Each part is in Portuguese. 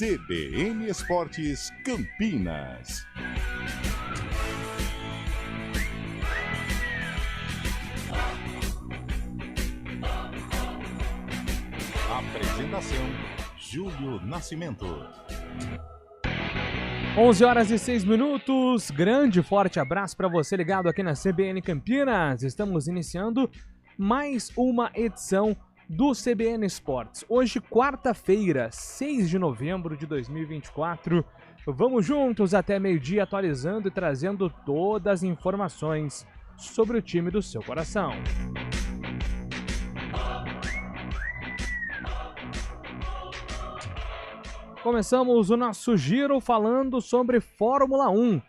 CBN Esportes Campinas. Apresentação: Júlio Nascimento. 11h06. Grande forte abraço para você ligado aqui na CBN Campinas. Estamos iniciando mais uma edição do CBN Esportes. Hoje, quarta-feira, 6 de novembro de 2024. Vamos juntos até meio-dia atualizando e trazendo todas as informações sobre o time do seu coração. Começamos o nosso giro falando sobre Fórmula 1.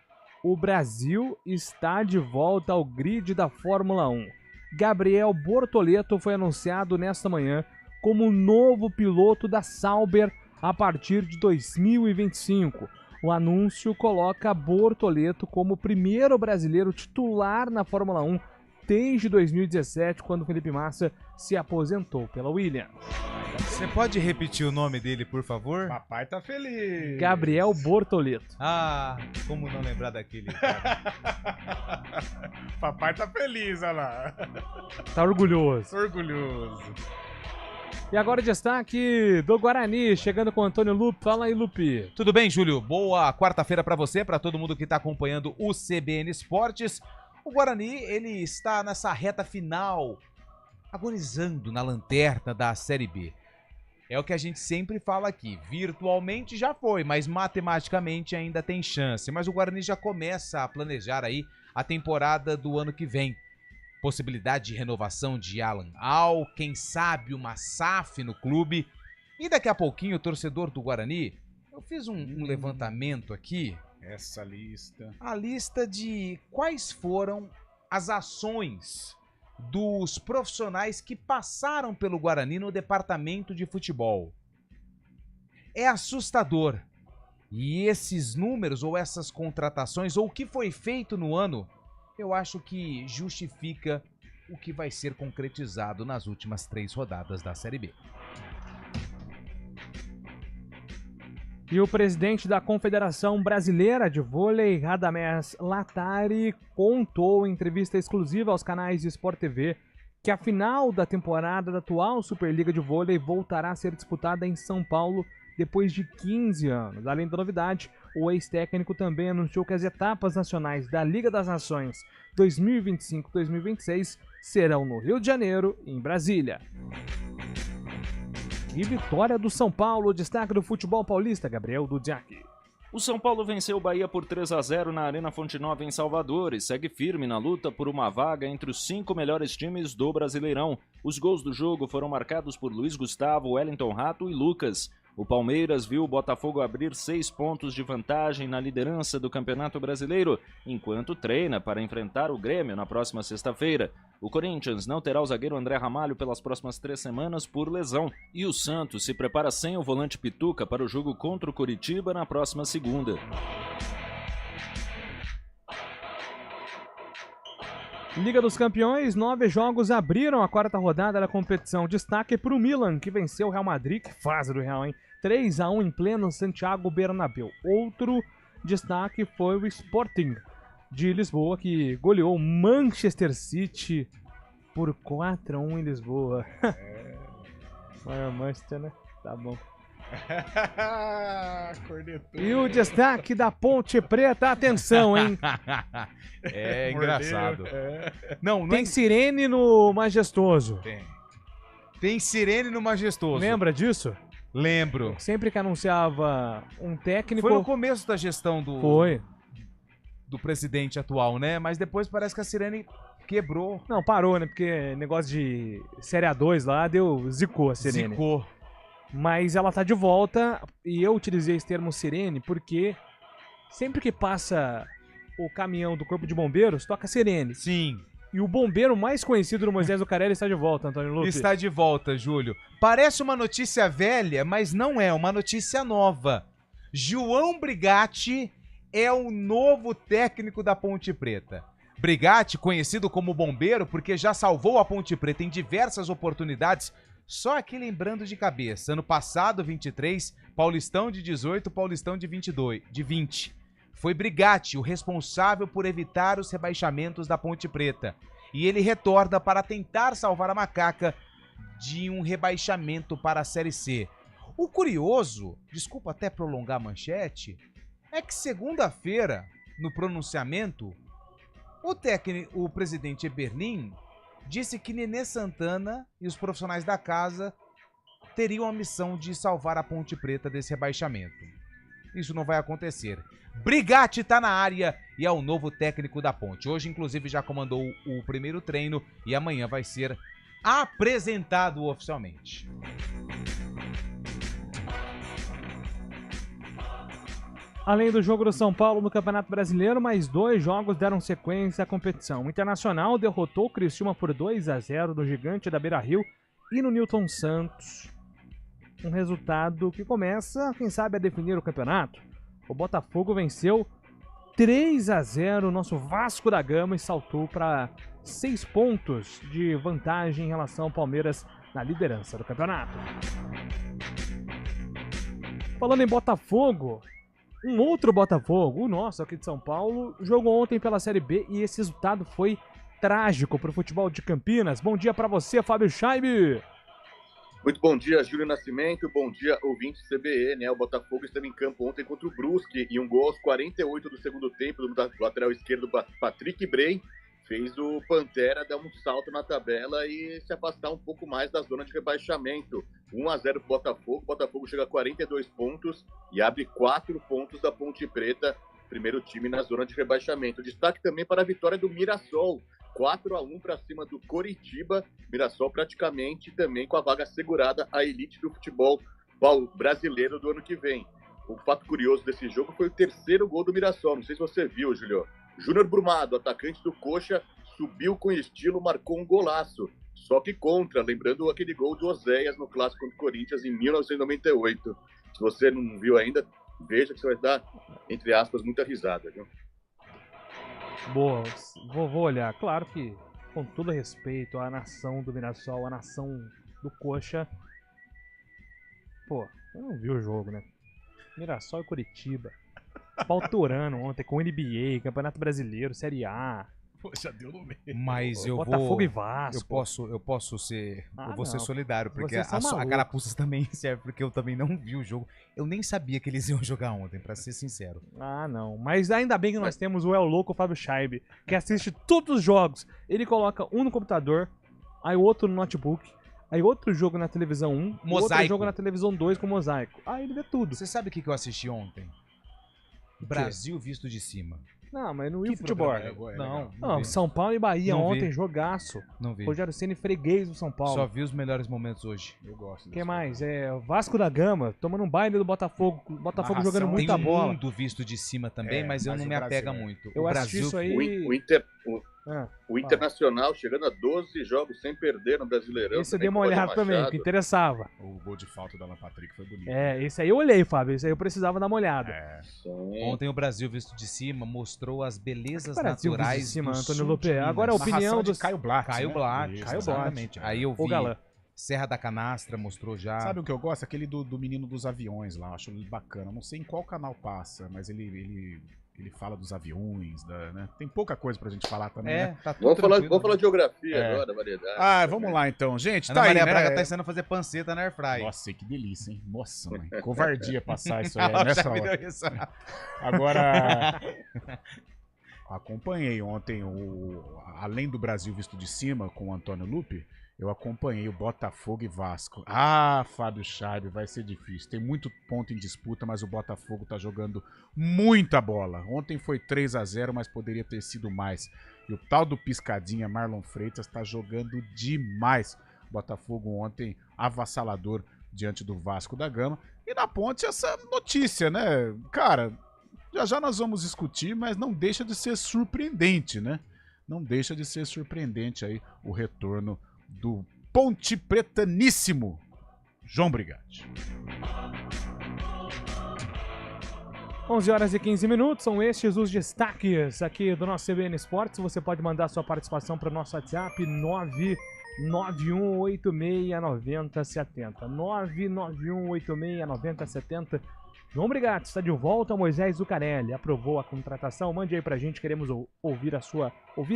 O Brasil está de volta ao grid da Fórmula 1. Gabriel Bortoleto foi anunciado nesta manhã como novo piloto da Sauber a partir de 2025. O anúncio coloca Bortoleto como o primeiro brasileiro titular na Fórmula 1 desde 2017, quando Felipe Massa se aposentou pela Williams. Você pode repetir o nome dele, por favor? Papai tá feliz. Gabriel Bortoleto. Ah, como não lembrar daquele cara? Papai tá feliz, olha lá. Tá orgulhoso. Orgulhoso. E agora o destaque do Guarani, chegando com o Antônio Lupe. Fala aí, Lupe. Tudo bem, Júlio? Boa quarta-feira pra você, pra todo mundo que tá acompanhando o CBN Esportes. O Guarani, ele está nessa reta final, agonizando na lanterna da Série B. É o que a gente sempre fala aqui, virtualmente já foi, mas matematicamente ainda tem chance. Mas o Guarani já começa a planejar aí a temporada do ano que vem. Possibilidade de renovação de Alan Al, quem sabe uma SAF no clube. E daqui a pouquinho o torcedor do Guarani, eu fiz um levantamento aqui. Essa lista. A lista de quais foram as ações dos profissionais que passaram pelo Guarani no departamento de futebol. É assustador. E esses números, ou essas contratações, ou o que foi feito no ano, eu acho que justifica o que vai ser concretizado nas últimas 3 rodadas da Série B. E o presidente da Confederação Brasileira de Vôlei, Radamés Latari, contou em entrevista exclusiva aos canais de Sport TV que a final da temporada da atual Superliga de Vôlei voltará a ser disputada em São Paulo depois de 15 anos. Além da novidade, o ex-técnico também anunciou que as etapas nacionais da Liga das Nações 2025-2026 serão no Rio de Janeiro e em Brasília. E vitória do São Paulo, destaque do futebol paulista, Gabriel Dudiak. O São Paulo venceu o Bahia por 3-0 na Arena Fonte Nova em Salvador e segue firme na luta por uma vaga entre os 5 melhores times do Brasileirão. Os gols do jogo foram marcados por Luiz Gustavo, Wellington Rato e Lucas. O Palmeiras viu o Botafogo abrir 6 pontos de vantagem na liderança do Campeonato Brasileiro, enquanto treina para enfrentar o Grêmio na próxima sexta-feira. O Corinthians não terá o zagueiro André Ramalho pelas próximas 3 semanas por lesão. E o Santos se prepara sem o volante Pituca para o jogo contra o Coritiba na próxima segunda. Liga dos Campeões, 9 jogos abriram a 4ª rodada da competição. Destaque para o Milan, que venceu o Real Madrid, que fase do Real, hein? 3-1 em pleno Santiago Bernabéu. Outro destaque foi o Sporting de Lisboa, que goleou o Manchester City por 4-1 em Lisboa. Olha o Manchester, né? Tá bom. E o destaque da Ponte Preta, atenção, hein? É engraçado. Não tem sirene no Majestoso. Tem sirene no Majestoso. Lembra disso? Lembro. Sempre que anunciava um técnico... Foi no começo da gestão do presidente atual, né? Mas depois parece que a sirene quebrou. Não, parou, né? Porque negócio de Série A2 lá zicou a sirene. Zicou. Mas ela tá de volta e eu utilizei esse termo sirene porque sempre que passa o caminhão do Corpo de Bombeiros, toca sirene. Sim. E o bombeiro mais conhecido do Moisés Lucarelli está de volta, Antônio Lupe. Está de volta, Júlio. Parece uma notícia velha, mas não é, uma notícia nova. João Brigatti é o novo técnico da Ponte Preta. Brigatti, conhecido como bombeiro porque já salvou a Ponte Preta em diversas oportunidades. Só aqui lembrando de cabeça, ano passado, 23, Paulistão de 18, Paulistão de 20. Foi Brigatti o responsável por evitar os rebaixamentos da Ponte Preta. E ele retorna para tentar salvar a Macaca de um rebaixamento para a Série C. O curioso, desculpa até prolongar a manchete, é que segunda-feira, no pronunciamento, o presidente Eberlin disse que Nenê Santana e os profissionais da casa teriam a missão de salvar a Ponte Preta desse rebaixamento. Isso não vai acontecer. Brigatti tá na área e é o novo técnico da Ponte. Hoje, inclusive, já comandou o primeiro treino e amanhã vai ser apresentado oficialmente. Além do jogo do São Paulo no Campeonato Brasileiro, mais 2 jogos deram sequência à competição. O Internacional derrotou o Criciúma por 2-0 no Gigante da Beira-Rio e no Newton Santos. Um resultado que começa, quem sabe, a definir o campeonato. O Botafogo venceu 3-0 o nosso Vasco da Gama e saltou para 6 pontos de vantagem em relação ao Palmeiras na liderança do campeonato. Falando em Botafogo, um outro Botafogo, o nosso aqui de São Paulo, jogou ontem pela Série B e esse resultado foi trágico para o futebol de Campinas. Bom dia para você, Fábio Scheibe. Muito bom dia, Júlio Nascimento. Bom dia, ouvintes CBN. O Botafogo esteve em campo ontem contra o Brusque e um gol aos 48 do segundo tempo do lateral esquerdo Patrick Bray fez o Pantera dar um salto na tabela e se afastar um pouco mais da zona de rebaixamento. 1-0 pro Botafogo. O Botafogo chega a 42 pontos e abre 4 pontos da Ponte Preta, primeiro time na zona de rebaixamento. Destaque também para a vitória do Mirassol. 4-1 para cima do Coritiba. Mirassol praticamente também com a vaga assegurada à elite do futebol brasileiro do ano que vem. O fato curioso desse jogo foi o terceiro gol do Mirassol. Não sei se você viu, Julio. Júnior Brumado, atacante do Coxa, subiu com estilo, marcou um golaço. Só que contra, lembrando aquele gol do Oséias no Clássico contra o Corinthians em 1998. Se você não viu ainda, veja que você vai dar, entre aspas, muita risada, viu? Boa, vou olhar. Claro que, com todo respeito à nação do Mirassol, à nação do Coxa, pô, eu não vi o jogo, né? Mirassol e Curitiba. Pautorano ontem com NBA, Campeonato Brasileiro, Série A. Pô, já deu no meio. Mas eu Botafogo e Vasco. Eu posso ser. Eu vou ser não. solidário, porque Vocês são a malucos. carapuça também serve, porque eu também não vi o jogo. Eu nem sabia que eles iam jogar ontem, pra ser sincero. Ah, não. Mas ainda bem que nós temos o El Louco Fábio Scheibe, que assiste todos os jogos. Ele coloca um no computador, aí outro no notebook, aí outro jogo na televisão 1, outro Mosaico. jogo na televisão 2 com mosaico. Aí ele vê tudo. Você sabe o que eu assisti ontem? Brasil visto de cima. Não, mas não ia futebol. Não, vi. São Paulo e Bahia Não vi. ontem, jogaço. Não vi. Rogério Ceni freguês do São Paulo. Só vi os melhores momentos hoje. Eu gosto. O que mais? Vasco da Gama, tomando um baile do Botafogo. O Botafogo Narração. jogando Tem muita um bola. mundo visto de cima também, É, mas eu mas não o me Brasil, apega né? muito. Eu O assisti Brasil isso aí. O Internacional chegando a 12 jogos sem perder no Brasileirão. Esse eu também dei uma com o Roger olhada também, Machado. que interessava. O gol de falta do Alan Patrick foi bonito. Esse aí eu olhei, Fábio. Esse aí eu precisava dar uma olhada. Sim. Ontem o Brasil visto de cima mostrou as belezas Brasil naturais visto de cima, do Antônio sul Lupe. de Minas. Agora a opinião Narração do de Caio Blatt. Caio né? Blatt, Isso, Caio exatamente. Blatt. Aí eu O vi Galã. Serra da Canastra mostrou já. Sabe o que eu gosto? Aquele do menino dos aviões lá, acho ele bacana. Não sei em qual canal passa, mas ele fala dos aviões, né? Tem pouca coisa pra gente falar também, né? tá tudo Vamos falar tranquilo. de geografia É. agora, variedade. Ah, vamos lá então. Gente, Ana tá aí, Maria né? Braga tá ensinando a fazer panceta na Airfry. Nossa, que delícia, hein? Nossa, mãe. Covardia passar isso aí Ela nessa já me hora. deu isso. Agora, acompanhei ontem, além do Brasil visto de cima com o Antônio Lupe, eu acompanhei o Botafogo e Vasco. Ah, Fábio Scheibe, vai ser difícil. Tem muito ponto em disputa, mas o Botafogo tá jogando muita bola. Ontem foi 3-0, mas poderia ter sido mais. E o tal do Piscadinha, Marlon Freitas, tá jogando demais. Botafogo ontem avassalador diante do Vasco da Gama. E na ponte essa notícia, né? Cara, já nós vamos discutir, mas não deixa de ser surpreendente, né? Não deixa de ser surpreendente aí o retorno do Ponte Pretaníssimo João Brigatti. 11h15, são estes os destaques aqui do nosso CBN Esportes. Você pode mandar sua participação para o nosso WhatsApp 991869070. 991869070. João Brigatti está de volta. Moisés Zucarelli aprovou a contratação. Mande aí pra gente, queremos ouvir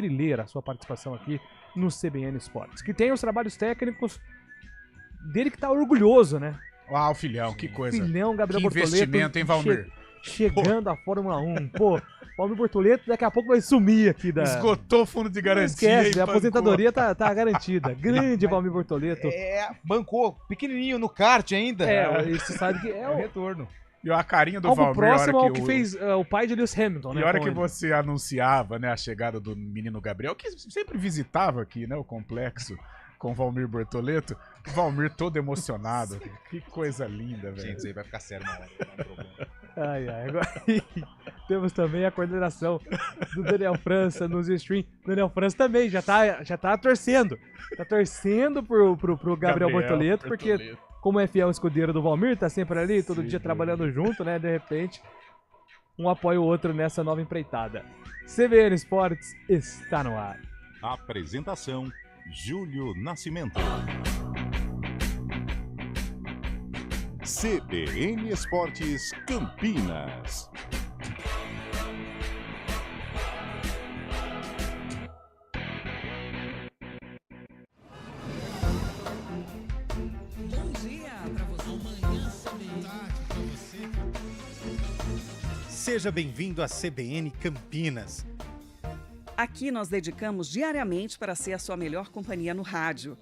e ler a sua participação aqui no CBN Esportes. Que tem os trabalhos técnicos dele, que tá orgulhoso, né? Ah, o filhão, que coisa. Filhão, Gabriel Que Bortoleto. investimento, hein, Valmir? Chegando à Fórmula 1. Pô, Valmir Bortoleto daqui a pouco vai sumir aqui da... Esgotou o fundo de garantia. Não esquece, e a aposentadoria tá garantida. Grande Valmir Bortoleto. Bancou pequenininho no kart ainda. Você sabe que é o o... retorno. E a carinha do Algo Valmir, próximo a hora ao que fez o pai de Lewis Hamilton, né? E a hora com que ele. você anunciava, né, a chegada do menino Gabriel, que sempre visitava aqui, né, o complexo com o Valmir Bortoleto, o Valmir todo emocionado. Que coisa linda, velho. Gente, isso aí vai ficar sério na hora. Não é um problema. Ai. Agora temos também a coordenação do Daniel França nos stream. Daniel França também já tá torcendo. Tá torcendo pro Gabriel Bortoleto, porque como é fiel escudeiro do Valmir, tá sempre ali, todo dia trabalhando junto, né? De repente, um apoia o outro nessa nova empreitada. CBN Esportes está no ar. Apresentação: Júlio Nascimento. CBN Esportes Campinas. Seja bem-vindo à CBN Campinas. Aqui nós dedicamos diariamente para ser a sua melhor companhia no rádio.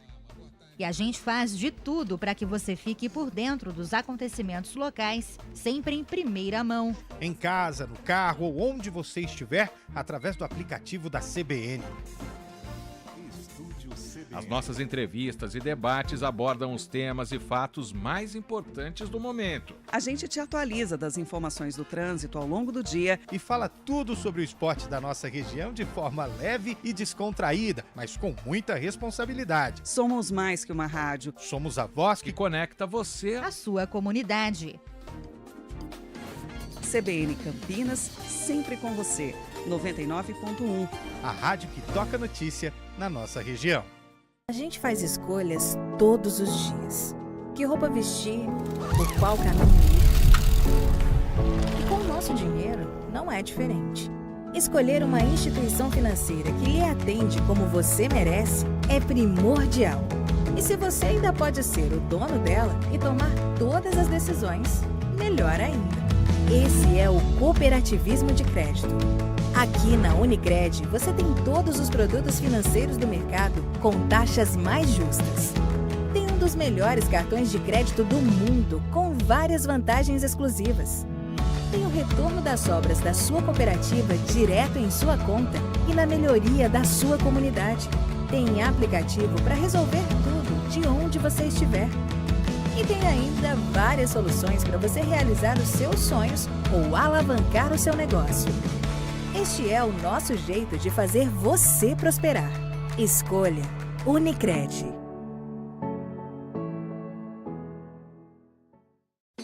E a gente faz de tudo para que você fique por dentro dos acontecimentos locais, sempre em primeira mão. Em casa, no carro ou onde você estiver, através do aplicativo da CBN. As nossas entrevistas e debates abordam os temas e fatos mais importantes do momento. A gente te atualiza das informações do trânsito ao longo do dia E fala tudo sobre o esporte da nossa região de forma leve e descontraída, mas com muita responsabilidade. Somos mais que uma rádio. Somos a voz Que que conecta você. A sua comunidade. CBN Campinas, sempre com você. 99.1. a rádio que toca notícia na nossa região. A gente faz escolhas todos os dias. Que roupa vestir, por qual caminho ir. E com o nosso dinheiro não é diferente. Escolher uma instituição financeira que lhe atende como você merece é primordial. E se você ainda pode ser o dono dela e tomar todas as decisões, melhor ainda. Esse é o cooperativismo de crédito. Aqui na Unicred, você tem todos os produtos financeiros do mercado com taxas mais justas. Tem um dos melhores cartões de crédito do mundo, com várias vantagens exclusivas. Tem o retorno das sobras da sua cooperativa direto em sua conta e na melhoria da sua comunidade. Tem aplicativo para resolver tudo de onde você estiver. E tem ainda várias soluções para você realizar os seus sonhos ou alavancar o seu negócio. Este é o nosso jeito de fazer você prosperar. Escolha Unicred.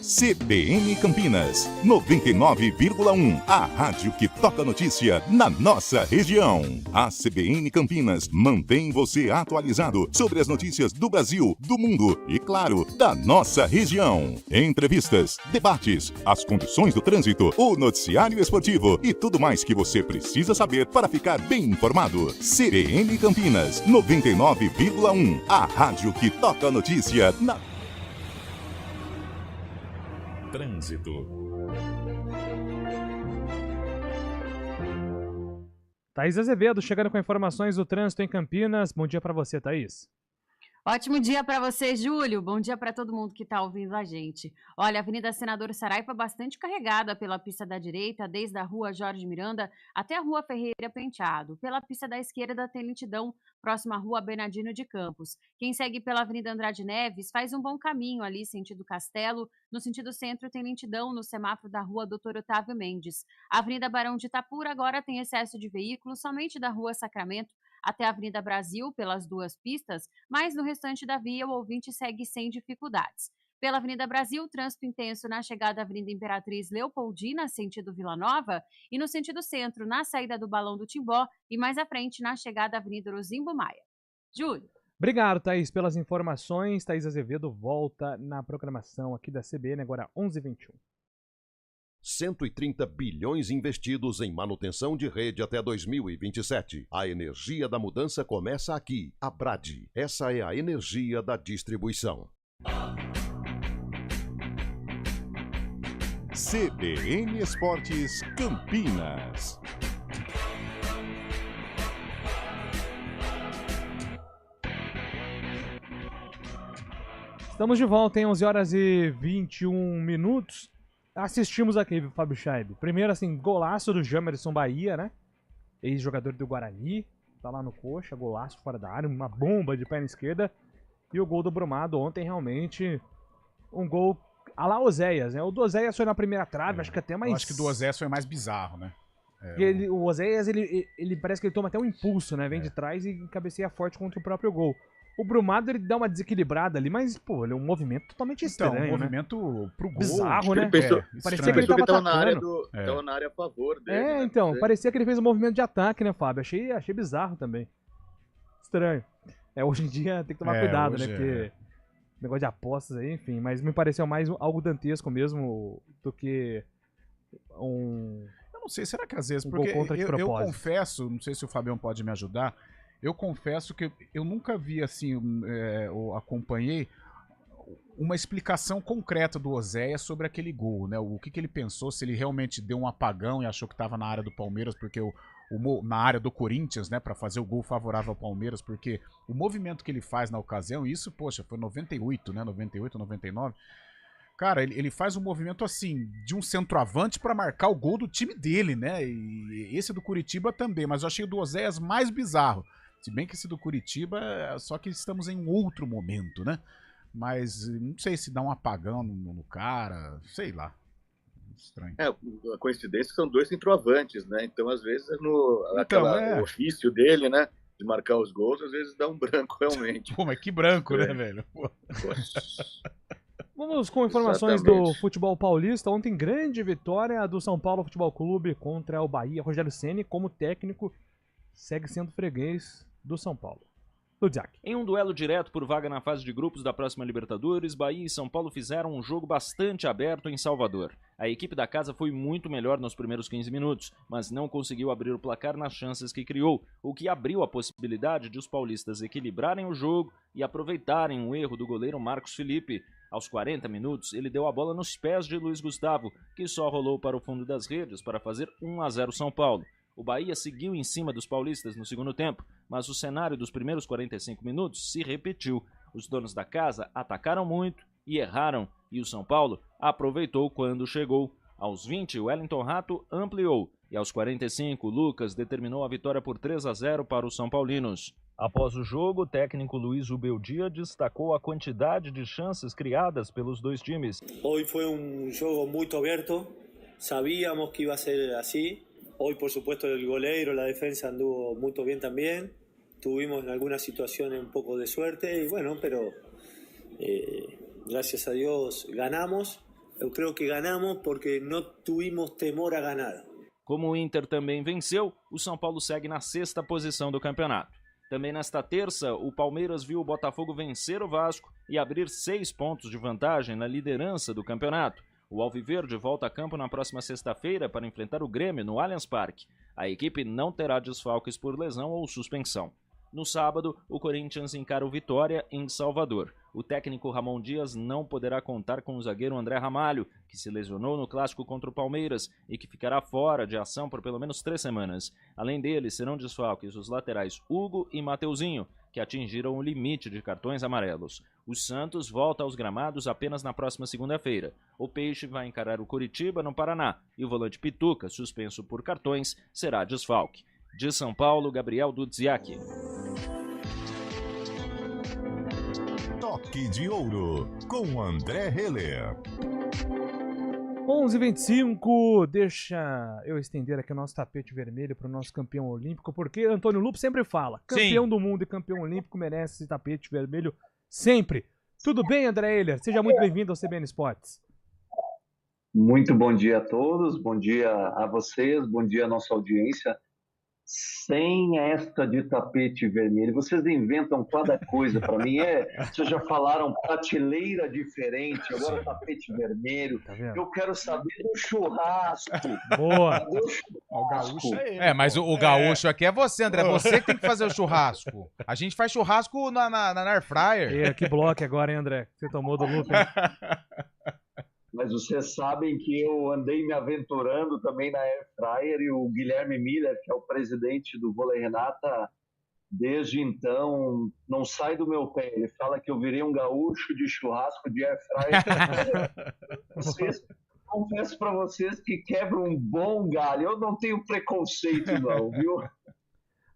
CBN Campinas, 99,1. A rádio que toca notícia na nossa região. A CBN Campinas mantém você atualizado sobre as notícias do Brasil, do mundo e, claro, da nossa região. Entrevistas, debates, as condições do trânsito, o noticiário esportivo e tudo mais que você precisa saber para ficar bem informado. CBN Campinas, 99,1. A rádio que toca notícia na Trânsito. Thaís Azevedo chegando com informações do trânsito em Campinas. Bom dia para você, Thaís. Ótimo dia para você, Júlio. Bom dia para todo mundo que está ouvindo a gente. Olha, a Avenida Senador Saraiva bastante carregada pela pista da direita, desde a Rua Jorge Miranda até a Rua Ferreira Penteado. Pela pista da esquerda tem lentidão, próxima à Rua Bernardino de Campos. Quem segue pela Avenida Andrade Neves faz um bom caminho ali, sentido Castelo. No sentido centro tem lentidão no semáforo da Rua Doutor Otávio Mendes. A Avenida Barão de Itapura agora tem excesso de veículos somente da Rua Sacramento até a Avenida Brasil, pelas duas pistas, mas no restante da via o ouvinte segue sem dificuldades. Pela Avenida Brasil, trânsito intenso na chegada à Avenida Imperatriz Leopoldina, sentido Vila Nova, e no sentido centro, na saída do Balão do Timbó, e mais à frente, na chegada à Avenida Rosimbo Maia. Júlio. Obrigado, Thaís, pelas informações. Thaís Azevedo volta na programação aqui da CBN, agora 11h21. 130 bilhões investidos em manutenção de rede até 2027. A energia da mudança começa aqui, a Brade. Essa é a energia da distribuição. CBN Esportes Campinas. Estamos de volta em 11h21. Assistimos aqui, Fábio Scheibe. Primeiro, assim, golaço do Jamerson Bahia, né? Ex-jogador do Guarani. Tá lá no coxa, golaço fora da área, uma bomba de perna esquerda. E o gol do Brumado ontem, realmente, um gol a lá Oséias, né? O do Oséias foi na primeira trave, acho que até mais... Eu acho que do Oséias foi mais bizarro, né? O Oséias, ele parece que ele toma até um impulso, né? Vem de trás e cabeceia forte contra o próprio gol. O Brumado, ele dá uma desequilibrada ali, mas, pô, ele é um movimento totalmente estranho, um movimento pro gol. Bizarro, né? Parecia que ele tava na área tava na área a favor dele. Então, parecia que ele fez um movimento de ataque, né, Fábio? Achei bizarro também. Estranho. Hoje em dia tem que tomar cuidado, né? Porque negócio de apostas aí, enfim. Mas me pareceu mais algo dantesco mesmo do que um... Eu não sei, será que às vezes... Porque eu confesso, não sei se o Fabião pode me ajudar... Eu confesso que eu nunca vi, assim, ou acompanhei uma explicação concreta do Oséias sobre aquele gol, né? O que ele pensou, se ele realmente deu um apagão e achou que estava na área do Palmeiras, porque na área do Corinthians, né, para fazer o gol favorável ao Palmeiras, porque o movimento que ele faz na ocasião, isso, poxa, foi 98, né? 98, 99. Cara, ele faz um movimento assim, de um centroavante para marcar o gol do time dele, né? E esse do Curitiba também, mas eu achei o do Oséias mais bizarro. Se bem que esse do Curitiba, só que estamos em um outro momento, né? Mas não sei se dá um apagão no cara, sei lá. Estranho. A coincidência são dois centroavantes, né? Então, às vezes, o ofício dele, né? De marcar os gols, às vezes dá um branco, realmente. Pô, mas que branco, né, velho? Vamos com informações do futebol paulista. Ontem, grande vitória do São Paulo Futebol Clube contra o Bahia. Rogério Ceni, como técnico, segue sendo freguês do São Paulo. Ludziak. Em um duelo direto por vaga na fase de grupos da próxima Libertadores, Bahia e São Paulo fizeram um jogo bastante aberto em Salvador. A equipe da casa foi muito melhor nos primeiros 15 minutos, mas não conseguiu abrir o placar nas chances que criou, o que abriu a possibilidade de os paulistas equilibrarem o jogo e aproveitarem um erro do goleiro Marcos Felipe. Aos 40 minutos, ele deu a bola nos pés de Luiz Gustavo, que só rolou para o fundo das redes para fazer 1-0 São Paulo. O Bahia seguiu em cima dos paulistas no segundo tempo, mas o cenário dos primeiros 45 minutos se repetiu. Os donos da casa atacaram muito e erraram, e o São Paulo aproveitou quando chegou. Aos 20, o Wellington Rato ampliou, e aos 45, Lucas determinou a vitória por 3-0 para os São Paulinos. Após o jogo, o técnico Luiz Ubeldia destacou a quantidade de chances criadas pelos dois times. Hoy foi jogo muito aberto, sabíamos que ia ser assim. Hoy, por supuesto, el goleiro, la defensa anduvo muy bien también. Tuvimos en algunas situaciones un poco de suerte y bueno, pero gracias a Dios ganamos. Eu creo que ganamos porque no tuvimos temor a ganar. Como o Inter também venceu, o São Paulo segue na 6ª posição do campeonato. Também nesta terça, o Palmeiras viu o Botafogo vencer o Vasco e abrir 6 pontos de vantagem na liderança do campeonato. O Alviverde volta a campo na próxima sexta-feira para enfrentar o Grêmio no Allianz Parque. A equipe não terá desfalques por lesão ou suspensão. No sábado, o Corinthians encara o Vitória em Salvador. O técnico Ramon Dias não poderá contar com o zagueiro André Ramalho, que se lesionou no clássico contra o Palmeiras e que ficará fora de ação por pelo menos 3 semanas. Além dele, serão desfalques os laterais Hugo e Mateuzinho, que atingiram o limite de cartões amarelos. O Santos volta aos gramados apenas na próxima segunda-feira. O Peixe vai encarar o Curitiba no Paraná e o volante Pituca, suspenso por cartões, será desfalque. De São Paulo, Gabriel Dudziak. Toque de Ouro, com André Heller. 11h25, deixa eu estender aqui o nosso tapete vermelho para o nosso campeão olímpico, porque Antônio Lupo sempre fala, campeão do mundo e campeão olímpico merece esse tapete vermelho sempre. Tudo bem, André Heller? Seja muito bem-vindo ao CBN Esportes. Muito bom dia a todos, bom dia a vocês, bom dia à nossa audiência. sem esta de tapete vermelho. Vocês inventam cada coisa para mim. Vocês já falaram prateleira diferente, agora tapete vermelho. Tá vendo? Eu quero saber do churrasco. Boa. Cadê o churrasco? O gaúcho é ele. Mas o gaúcho aqui é você, André. Você que tem que fazer o churrasco. A gente faz churrasco na Air Fryer. Que bloco agora, hein, André? Você tomou do Lupe, hein? Mas vocês sabem que eu andei me aventurando também na Air Fryer e o Guilherme Miller, que é o presidente do Vôlei Renata, desde então não sai do meu pé. Ele fala que eu virei um gaúcho de churrasco de Air Fryer. Confesso para vocês que quebra um bom galho. Eu não tenho preconceito não, viu?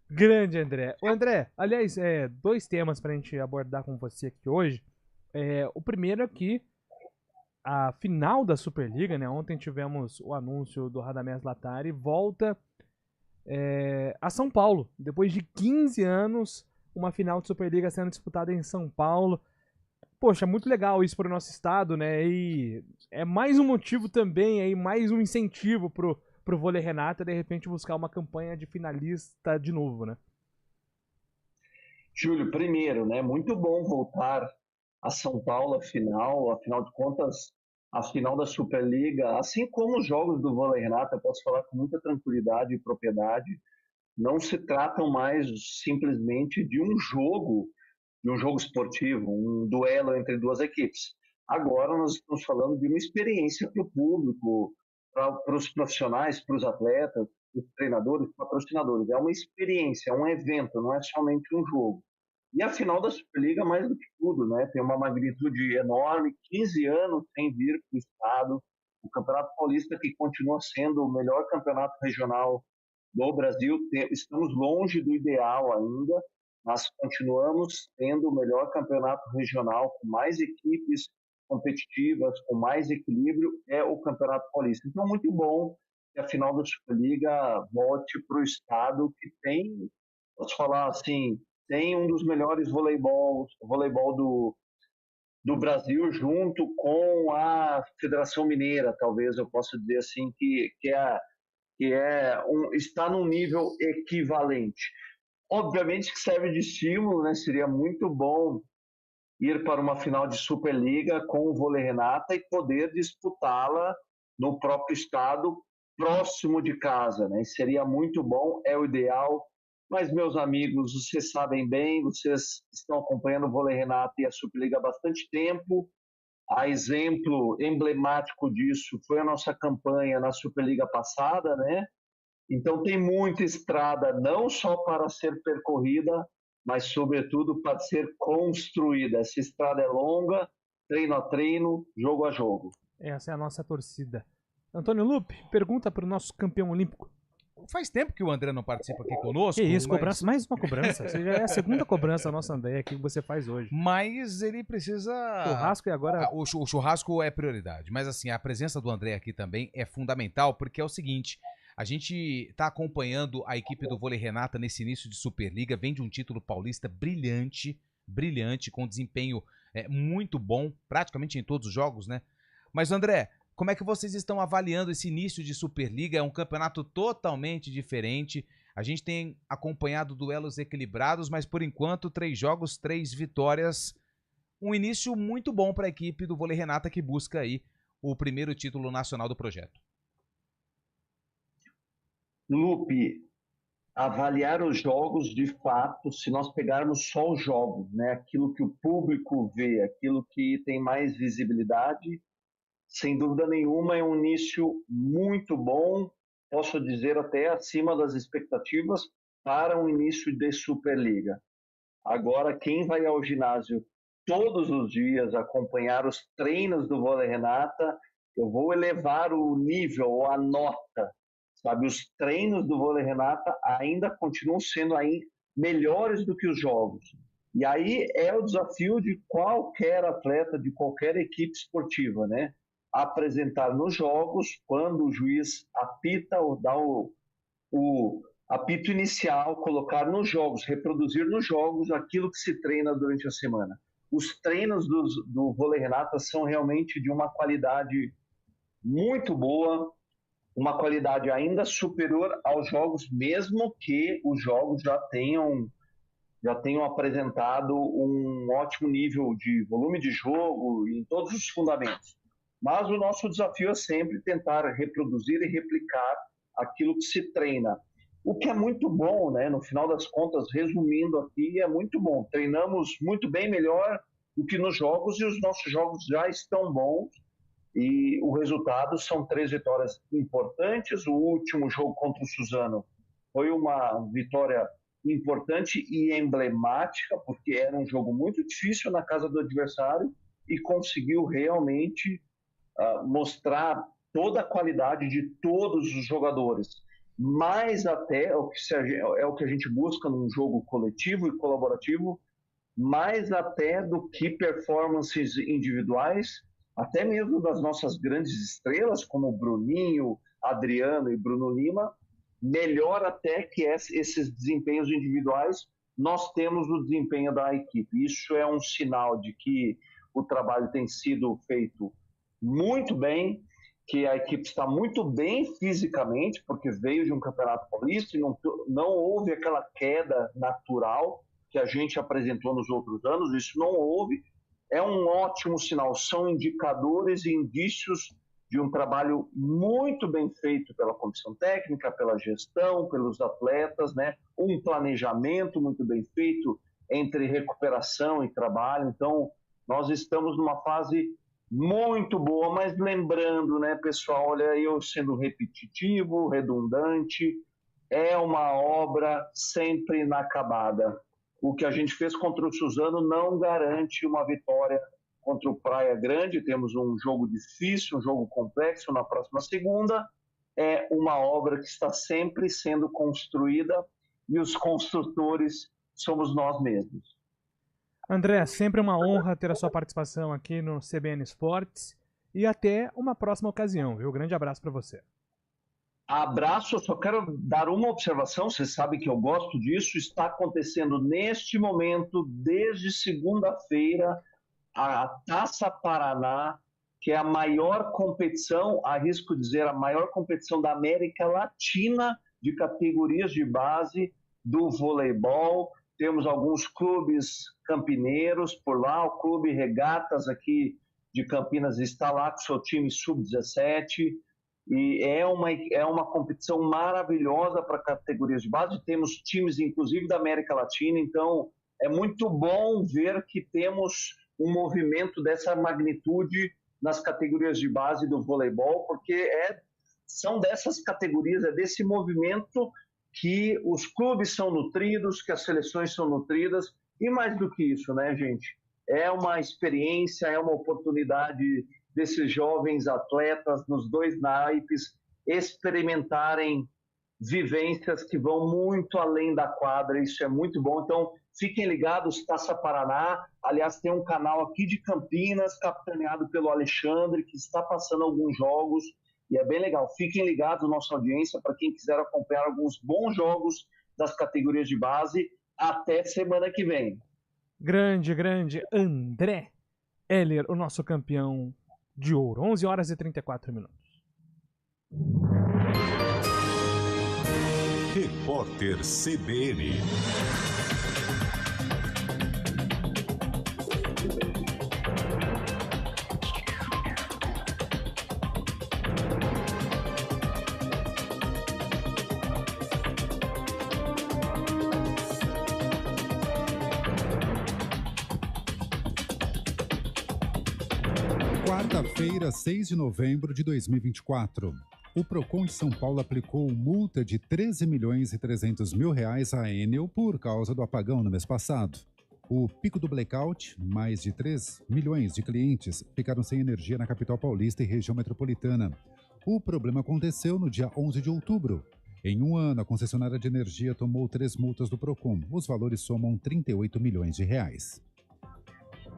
Grande, André. O André, aliás, 2 temas pra gente abordar com você aqui hoje. O primeiro aqui, a final da Superliga, né? Ontem tivemos o anúncio do Radamés Latari, volta a São Paulo. Depois de 15 anos, uma final de Superliga sendo disputada em São Paulo. Poxa, muito legal isso pro nosso estado, né? E é mais um motivo também, aí, mais um incentivo pro Vôlei Renata, de repente, buscar uma campanha de finalista de novo, né? Júlio, primeiro, né? Muito bom voltar a São Paulo, afinal de contas, a final da Superliga, assim como os jogos do Vôlei Renata, eu posso falar com muita tranquilidade e propriedade, não se tratam mais simplesmente de um jogo esportivo, um duelo entre 2 equipes. Agora nós estamos falando de uma experiência para o público, para os profissionais, para os atletas, os treinadores, patrocinadores. É uma experiência, é um evento, não é somente um jogo. E a final da Superliga, mais do que tudo, né? Tem uma magnitude enorme, 15 anos sem vir para o estado. O Campeonato Paulista, que continua sendo o melhor campeonato regional do Brasil. Estamos longe do ideal ainda, mas continuamos tendo o melhor campeonato regional, com mais equipes competitivas, com mais equilíbrio, é o Campeonato Paulista. Então, muito bom que a final da Superliga volte para o estado que tem, posso falar assim, tem um dos melhores voleibol do Brasil, junto com a Federação Mineira, talvez eu possa dizer assim, está num nível equivalente. Obviamente que serve de estímulo, né? Seria muito bom ir para uma final de Superliga com o Vôlei Renata e poder disputá-la no próprio estado, próximo de casa, né? Seria muito bom, é o ideal. Mas, meus amigos, vocês sabem bem, vocês estão acompanhando o Vôlei Renata e a Superliga há bastante tempo. A exemplo emblemático disso foi a nossa campanha na Superliga passada, né? Então tem muita estrada, não só para ser percorrida, mas sobretudo para ser construída. Essa estrada é longa, treino a treino, jogo a jogo. Essa é a nossa torcida. Antônio Lupe, pergunta para o nosso campeão olímpico. Faz tempo que o André não participa aqui conosco. Que isso, cobrança, mais uma cobrança. Você já é a segunda cobrança nossa, André, que você faz hoje. Mas ele precisa... Churrasco e agora... O churrasco é prioridade. Mas assim, a presença do André aqui também é fundamental, porque é o seguinte... A gente está acompanhando a equipe do Vôlei Renata nesse início de Superliga, vem de um título paulista brilhante, com desempenho muito bom, praticamente em todos os jogos, né? Mas, André, como é que vocês estão avaliando esse início de Superliga? É um campeonato totalmente diferente. A gente tem acompanhado duelos equilibrados, mas por enquanto 3 jogos, 3 vitórias. Um início muito bom para a equipe do Vôlei Renata que busca aí o primeiro título nacional do projeto. Lupe, avaliar os jogos de fato, se nós pegarmos só os jogos, né, aquilo que o público vê, aquilo que tem mais visibilidade, sem dúvida nenhuma é um início muito bom, posso dizer até acima das expectativas para um início de Superliga. Agora, quem vai ao ginásio todos os dias acompanhar os treinos do Vôlei Renata, eu vou elevar o nível ou a nota. Sabe, os treinos do Vôlei Renata ainda continuam sendo aí melhores do que os jogos. E aí é o desafio de qualquer atleta, de qualquer equipe esportiva, né? Apresentar nos jogos, quando o juiz apita ou dá o apito inicial, colocar nos jogos, reproduzir nos jogos aquilo que se treina durante a semana. Os treinos do Vôlei Renata são realmente de uma qualidade muito boa. uma qualidade ainda superior aos jogos, mesmo que os jogos já tenham apresentado um ótimo nível de volume de jogo em todos os fundamentos. Mas o nosso desafio é sempre tentar reproduzir e replicar aquilo que se treina. O que é muito bom, né? No final das contas, resumindo aqui, é muito bom. Treinamos muito bem, melhor do que nos jogos, e os nossos jogos já estão bons. E o resultado são 3 vitórias importantes. O último jogo contra o Suzano foi uma vitória importante e emblemática, porque era um jogo muito difícil na casa do adversário e conseguiu realmente mostrar toda a qualidade de todos os jogadores. Mais até é o que a gente busca num jogo coletivo e colaborativo, mais até do que performances individuais, até mesmo das nossas grandes estrelas, como Bruninho, Adriano e Bruno Lima, melhor até que esses desempenhos individuais, nós temos o desempenho da equipe. Isso é um sinal de que o trabalho tem sido feito muito bem, que a equipe está muito bem fisicamente, porque veio de um campeonato paulista e não houve aquela queda natural que a gente apresentou nos outros anos, isso não houve. É um ótimo sinal, são indicadores e indícios de um trabalho muito bem feito pela comissão técnica, pela gestão, pelos atletas, né? Um planejamento muito bem feito entre recuperação e trabalho. Então, nós estamos numa fase muito boa, mas lembrando, né, pessoal, olha, eu sendo repetitivo, redundante, é uma obra sempre inacabada. O que a gente fez contra o Suzano não garante uma vitória contra o Praia Grande. Temos um jogo difícil, um jogo complexo na próxima segunda. É uma obra que está sempre sendo construída e os construtores somos nós mesmos. André, sempre uma honra ter a sua participação aqui no CBN Esportes e até uma próxima ocasião, viu? Grande abraço para você. Abraço, eu só quero dar uma observação, você sabe que eu gosto disso, está acontecendo neste momento, desde segunda-feira, a Taça Paraná, que é a maior competição, arrisco dizer, a maior competição da América Latina de categorias de base do voleibol. Temos alguns clubes campineiros por lá, o Clube Regatas aqui de Campinas está lá com seu time sub-17, e é uma competição maravilhosa para categorias de base. Temos times, inclusive, da América Latina, então é muito bom ver que temos um movimento dessa magnitude nas categorias de base do voleibol, porque são dessas categorias, é desse movimento que os clubes são nutridos, que as seleções são nutridas, e mais do que isso, né, gente? É uma experiência, é uma oportunidade desses jovens atletas nos dois naipes experimentarem vivências que vão muito além da quadra, isso é muito bom. Então, fiquem ligados, Taça Paraná, aliás, tem um canal aqui de Campinas, capitaneado pelo Alexandre, que está passando alguns jogos, e é bem legal. Fiquem ligados, nossa audiência, para quem quiser acompanhar alguns bons jogos das categorias de base, até semana que vem. Grande André Heller, o nosso campeão de ouro. 11 horas e 34 minutos. Repórter CBN. Quarta-feira, 6 de novembro de 2024. O Procon de São Paulo aplicou multa de R$13.300.000 à Enel por causa do apagão no mês passado. O pico do blackout, mais de 3 milhões de clientes ficaram sem energia na capital paulista e região metropolitana. O problema aconteceu no dia 11 de outubro. Em um ano, a concessionária de energia tomou 3 multas do Procon. Os valores somam R$38 milhões.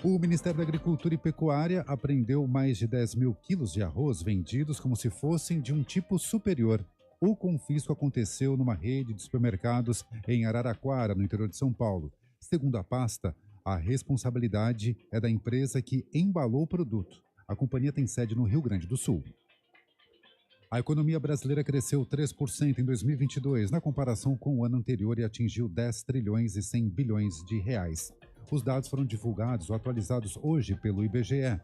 O Ministério da Agricultura e Pecuária apreendeu mais de 10 mil quilos de arroz vendidos como se fossem de um tipo superior. O confisco aconteceu numa rede de supermercados em Araraquara, no interior de São Paulo. Segundo a pasta, a responsabilidade é da empresa que embalou o produto. A companhia tem sede no Rio Grande do Sul. A economia brasileira cresceu 3% em 2022, na comparação com o ano anterior, e atingiu 10 trilhões e 100 bilhões de reais. Os dados foram divulgados ou atualizados hoje pelo IBGE.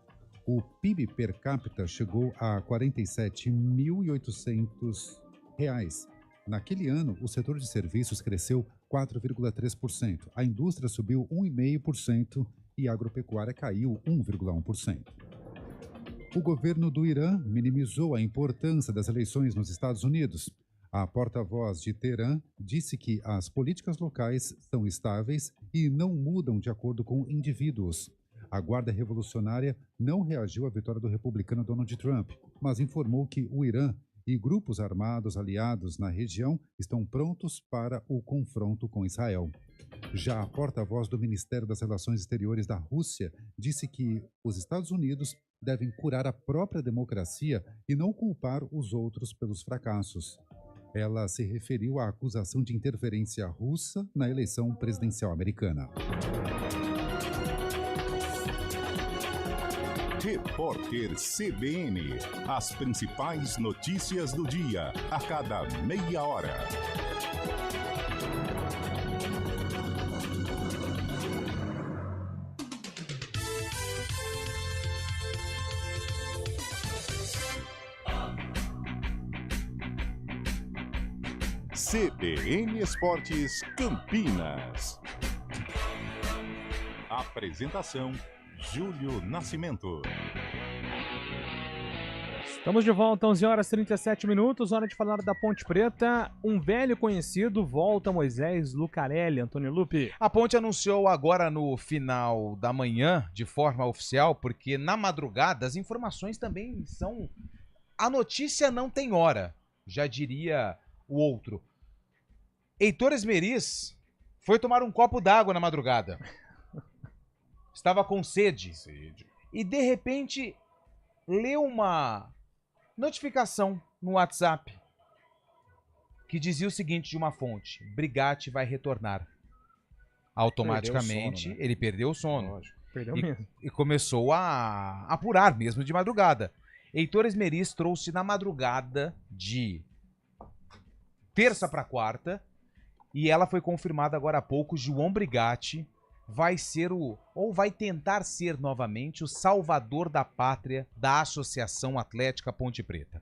O PIB per capita chegou a R$ 47.800. Naquele ano, o setor de serviços cresceu 4,3%, a indústria subiu 1,5% e a agropecuária caiu 1,1%. O governo do Irã minimizou a importância das eleições nos Estados Unidos. A porta-voz de Teherã disse que as políticas locais são estáveis e não mudam de acordo com indivíduos. A Guarda Revolucionária não reagiu à vitória do republicano Donald Trump, mas informou que o Irã e grupos armados aliados na região estão prontos para o confronto com Israel. Já a porta-voz do Ministério das Relações Exteriores da Rússia disse que os Estados Unidos devem curar a própria democracia e não culpar os outros pelos fracassos. Ela se referiu à acusação de interferência russa na eleição presidencial americana. Repórter CBN. As principais notícias do dia, a cada meia hora. CBN Esportes Campinas. Apresentação: Júlio Nascimento. Estamos de volta, 11 horas e 37 minutos, hora de falar da Ponte Preta. Um velho conhecido volta, Moisés Lucarelli. Antônio Lupi. A Ponte anunciou agora no final da manhã, de forma oficial, porque na madrugada as informações também são... A notícia não tem hora, já diria o outro. Heitor Esmeriz foi tomar um copo d'água na madrugada. Estava com sede. E, de repente, leu uma notificação no WhatsApp que dizia o seguinte de uma fonte: Brigatti vai retornar. Automaticamente, Perdeu o sono, né? ele perdeu o sono. Lógico, perdeu mesmo. E começou a apurar mesmo de madrugada. Heitor Esmeriz trouxe na madrugada de terça para quarta, e ela foi confirmada agora há pouco. João Brigatti vai ser vai tentar ser novamente o salvador da pátria da Associação Atlética Ponte Preta.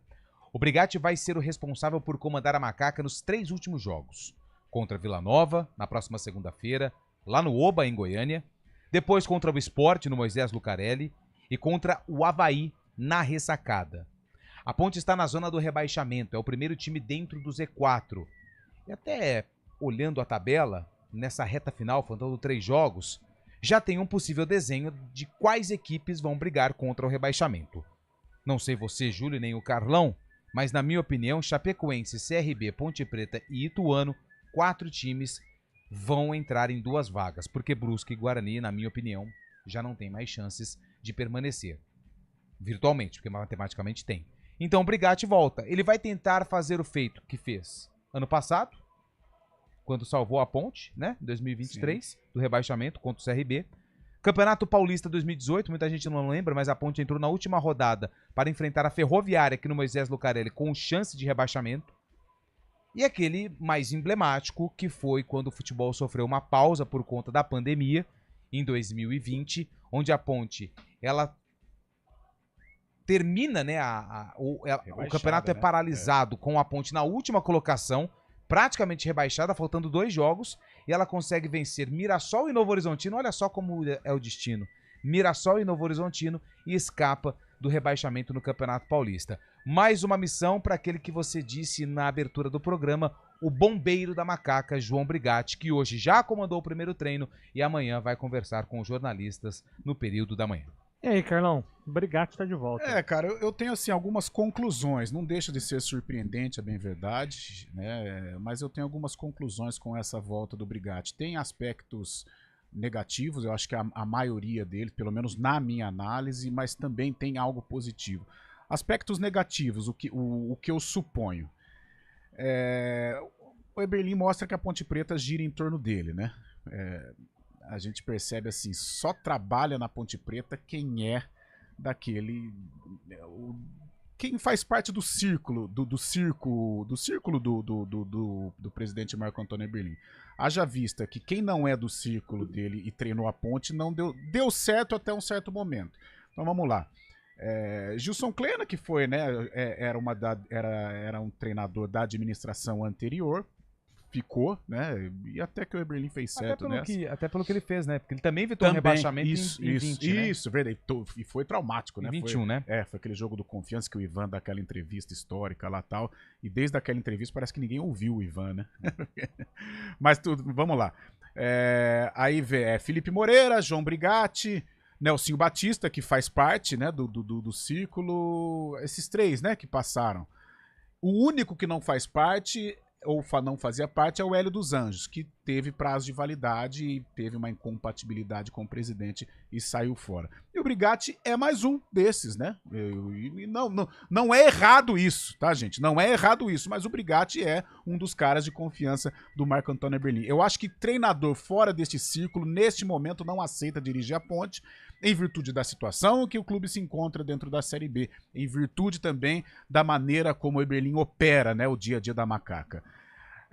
O Brigatti vai ser o responsável por comandar a Macaca nos 3 últimos jogos. Contra Vila Nova, na próxima segunda-feira, lá no Oba, em Goiânia. Depois contra o Sport, no Moisés Lucarelli. E contra o Avaí, na Ressacada. A Ponte está na zona do rebaixamento, é o primeiro time dentro do Z4. E até olhando a tabela, nessa reta final, faltando 3 jogos, já tem um possível desenho de quais equipes vão brigar contra o rebaixamento. Não sei você, Júlio, nem o Carlão, mas na minha opinião, Chapecoense, CRB, Ponte Preta e Ituano, 4 times vão entrar em 2 vagas, porque Brusque e Guarani, na minha opinião, já não tem mais chances de permanecer. Virtualmente, porque matematicamente tem. Então o Brigatti volta. Ele vai tentar fazer o feito que fez ano passado, quando salvou a Ponte, né, em 2023, sim, do rebaixamento contra o CRB. Campeonato Paulista 2018, muita gente não lembra, mas a Ponte entrou na última rodada para enfrentar a Ferroviária aqui no Moisés Lucarelli com chance de rebaixamento. E aquele mais emblemático, que foi quando o futebol sofreu uma pausa por conta da pandemia, em 2020, onde a Ponte, ela termina, né, o campeonato é paralisado, com a Ponte na última colocação, praticamente rebaixada, faltando 2 jogos, e ela consegue vencer Mirassol e Novo Horizontino. Olha só como é o destino. Mirassol e Novo Horizontino, e escapa do rebaixamento no Campeonato Paulista. Mais uma missão para aquele que você disse na abertura do programa, o bombeiro da Macaca, João Brigatti, que hoje já comandou o primeiro treino e amanhã vai conversar com os jornalistas no período da manhã. E aí, Carlão? O Brigatti tá de volta. Cara, eu tenho assim algumas conclusões. Não deixa de ser surpreendente, é bem verdade, né? Mas eu tenho algumas conclusões com essa volta do Brigatti. Tem aspectos negativos, eu acho que a maioria deles, pelo menos na minha análise, mas também tem algo positivo. Aspectos negativos, o que eu suponho. O Eberlin mostra que a Ponte Preta gira em torno dele, né? A gente percebe assim, só trabalha na Ponte Preta quem é quem faz parte do círculo do presidente Marco Antônio Eberlin. Haja vista que quem não é do círculo dele e treinou a ponte não deu certo até um certo momento. Então vamos lá. Gilson Kleina, que foi, né, era um treinador da administração anterior, ficou, né, e até que o Eberlin fez certo nessa. Até pelo que ele fez, né, porque ele também evitou um rebaixamento em 20, né? Isso, verdade, e foi traumático, né. Em 21, né? Foi aquele jogo do Confiança que o Ivan dá aquela entrevista histórica lá e tal, e desde aquela entrevista parece que ninguém ouviu o Ivan, né. Mas vamos lá. Aí vê Felipe Moreira, João Brigatti, Nelsinho Batista, que faz parte, né, do círculo, esses três, né, que passaram. O único que não faz parte, ou não fazia parte, é o Hélio dos Anjos, que teve prazo de validade e teve uma incompatibilidade com o presidente e saiu fora. E o Brigatti é mais um desses, né? Não é errado isso, tá, gente? Não é errado isso, mas o Brigatti é um dos caras de confiança do Marco Antônio Eberlin. Eu acho que treinador fora deste círculo, neste momento, não aceita dirigir a ponte, em virtude da situação que o clube se encontra dentro da Série B, em virtude também da maneira como o Eberlin opera, né, o dia a dia da macaca.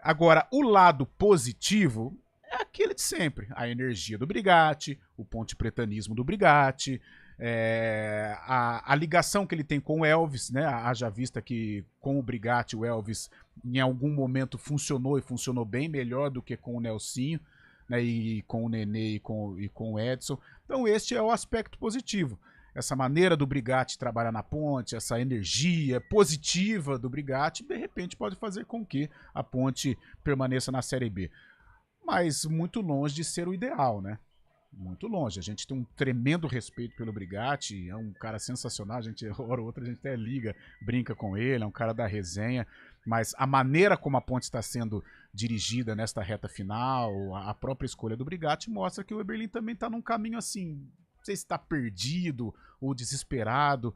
Agora, o lado positivo é aquele de sempre, a energia do Brigatti, o pontepretanismo do Brigatti, a ligação que ele tem com o Elvis, né, haja vista que com o Brigatti o Elvis em algum momento funcionou e funcionou bem melhor do que com o Nelsinho, né, e com o Nenê e com o Edson. Então este é o aspecto positivo. Essa maneira do Brigatti trabalhar na ponte, essa energia positiva do Brigatti, de repente pode fazer com que a ponte permaneça na Série B. Mas muito longe de ser o ideal, né? Muito longe. A gente tem um tremendo respeito pelo Brigatti, é um cara sensacional, a gente, hora ou outra, a gente até liga, brinca com ele, é um cara da resenha, mas a maneira como a ponte está sendo dirigida nesta reta final, a própria escolha do Brigatti mostra que o Eberlin também está num caminho assim, não sei se está perdido ou desesperado,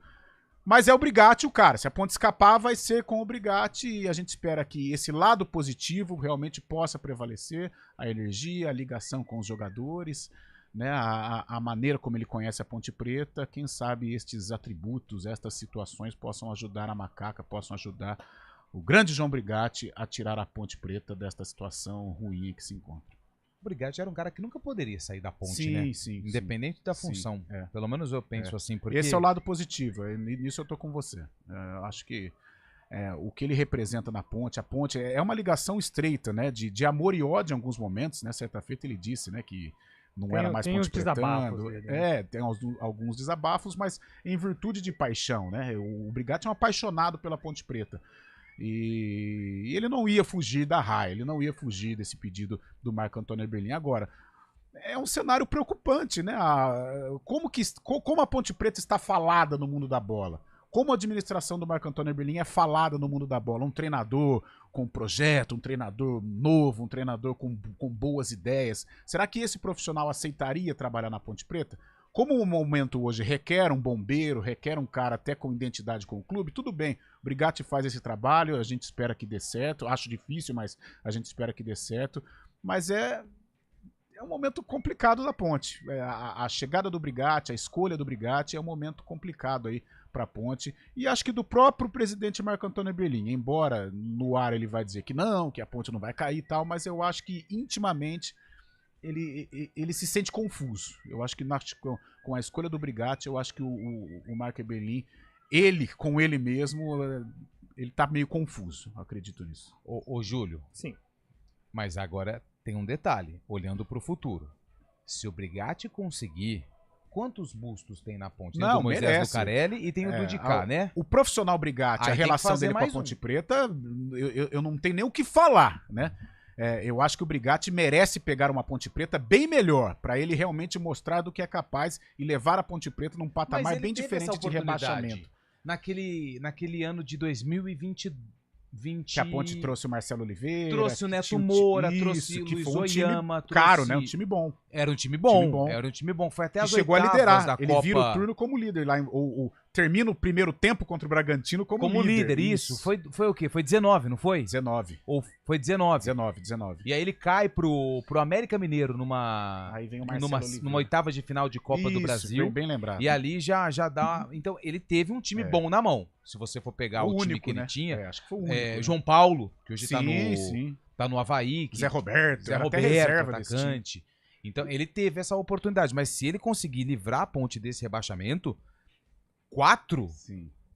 mas é o Brigatti o cara. Se a ponte escapar, vai ser com o Brigatti e a gente espera que esse lado positivo realmente possa prevalecer, a energia, a ligação com os jogadores, né, a maneira como ele conhece a Ponte Preta. Quem sabe estes atributos, estas situações possam ajudar a macaca, possam ajudar o grande João Brigatti a tirar a Ponte Preta desta situação ruim em que se encontra. O Brigatti era um cara que nunca poderia sair da ponte, sim, né? Sim, independente da função. Sim, Pelo menos eu penso assim. Porque... Esse é o lado positivo, nisso eu tô com você. Eu acho que o que ele representa na ponte, a ponte é uma ligação estreita, né? De amor e ódio em alguns momentos, né? Certa feita ele disse, né, que não era mais ponte pretando. Tem alguns desabafos, mas em virtude de paixão, né? O Brigatti é um apaixonado pela Ponte Preta. E ele não ia fugir da raia, ele não ia fugir desse pedido do Marco Antônio Eberlin. Agora, é um cenário preocupante, né? Como a Ponte Preta está falada no mundo da bola. Como a administração do Marco Antônio Eberlin é falada no mundo da bola. Um treinador com projeto, um treinador novo, um treinador com boas ideias. Será que esse profissional aceitaria trabalhar na Ponte Preta? Como o momento hoje requer um bombeiro, requer um cara até com identidade com o clube, tudo bem, o Brigatti faz esse trabalho, a gente espera que dê certo, acho difícil, mas a gente espera que dê certo, mas é um momento complicado da ponte, a chegada do Brigatti, a escolha do Brigatti é um momento complicado aí para a ponte, e acho que do próprio presidente Marco Antônio Eberlin, embora no ar ele vai dizer que não, que a ponte não vai cair e tal, mas eu acho que intimamente ele se sente confuso. Eu acho que com a escolha do Brigatti, eu acho que o Marco Eberlin, ele, com ele mesmo, ele tá meio confuso. Eu acredito nisso. Ô Júlio. Sim. Mas agora tem um detalhe, olhando pro futuro. Se o Brigatti conseguir, quantos bustos tem na ponte? Tem o do Moisés Lucarelli e tem o do Dicá, né? O profissional Brigatti, a relação dele com a Ponte Preta, eu não tenho nem o que falar, né? Eu acho que o Brigatti merece pegar uma Ponte Preta bem melhor, para ele realmente mostrar do que é capaz e levar a Ponte Preta num patamar bem diferente de rebaixamento. Naquele ano de 2020, que a Ponte trouxe o Marcelo Oliveira, trouxe o Neto Moura, trouxe o Luiz Oyama, caro, né? Um time bom. Era um time bom. Era um time bom. Foi até as chegou a liderar. da ele Copa. vira o turno como líder lá. termina o primeiro tempo contra o Bragantino como líder. Isso. Foi o quê? Foi 19, não foi? 19. Ou foi 19? 19. E aí ele cai pro América Mineiro numa oitava de final de Copa do Brasil. Bem lembrado. E ali já dá... Então, ele teve um time bom na mão. Se você for pegar o time que ele tinha. acho que foi o único. João Paulo, que hoje sim. tá no Havaí. Zé Roberto, atacante. Então, ele teve essa oportunidade. Mas se ele conseguir livrar a Ponte desse rebaixamento, 4,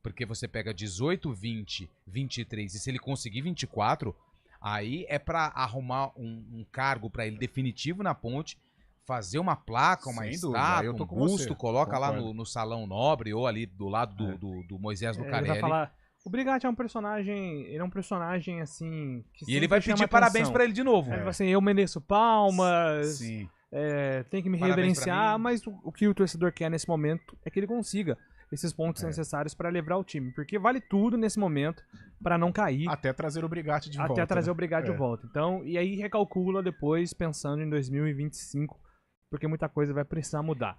porque você pega 18, 20, 23, e se ele conseguir 24, aí é pra arrumar um cargo pra ele definitivo na Ponte, fazer uma placa, uma estátua, um busto, coloca lá no Salão Nobre ou ali do lado do Moisés Lucarelli. Ele vai falar, o Brigatti é um personagem, assim... E ele vai pedir parabéns pra ele de novo. Ele vai assim, eu mereço palmas, tem que me reverenciar, mas o que o torcedor quer nesse momento é que ele consiga esses pontos necessários para livrar o time, porque vale tudo nesse momento para não cair. Até trazer o Brigatti de volta. Até trazer o Brigatti de volta. Então, e aí recalcula depois, pensando em 2025, porque muita coisa vai precisar mudar.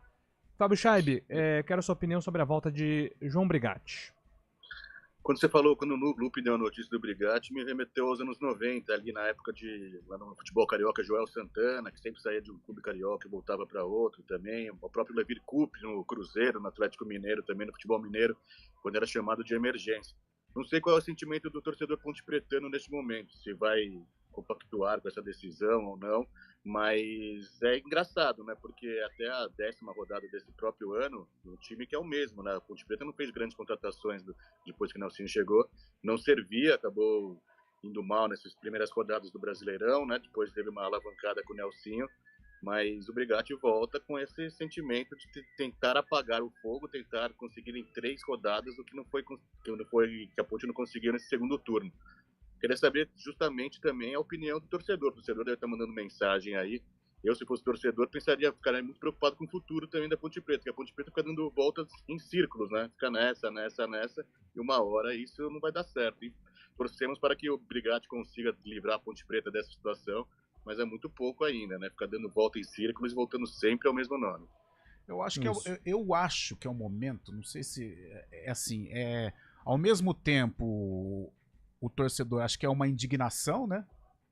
Fábio Scheib, quero a sua opinião sobre a volta de João Brigatti. Quando você falou, quando o Lupe deu a notícia do Brigatti, me remeteu aos anos 90, ali na época lá no futebol carioca, Joel Santana, que sempre saía de um clube carioca e voltava para outro também, o próprio Levir Coupe no Cruzeiro, no Atlético Mineiro, também no futebol mineiro, quando era chamado de emergência. Não sei qual é o sentimento do torcedor pontepretano neste momento, se vai compactuar com essa decisão ou não, mas é engraçado, né? Porque até a 10ª rodada desse próprio ano, o time que é o mesmo, né? A Ponte Preta não fez grandes contratações depois que o Nelsinho chegou, não servia, acabou indo mal nessas primeiras rodadas do Brasileirão, né? Depois teve uma alavancada com o Nelsinho, mas o Brigatti volta com esse sentimento de tentar apagar o fogo, tentar conseguir em 3 rodadas o que que a Ponte não conseguiu nesse segundo turno. Queria saber justamente também a opinião do torcedor. O torcedor deve estar mandando mensagem aí. Eu, se fosse torcedor, ficaria muito preocupado com o futuro também da Ponte Preta, porque a Ponte Preta fica dando voltas em círculos, né? Fica nessa, e uma hora isso não vai dar certo. E torcemos para que o Brigatti consiga livrar a Ponte Preta dessa situação, mas é muito pouco ainda, né? Ficar dando volta em círculos e voltando sempre ao mesmo nome. Eu acho que é um momento, não sei se é assim, ao mesmo tempo o torcedor, acho que é uma indignação, né?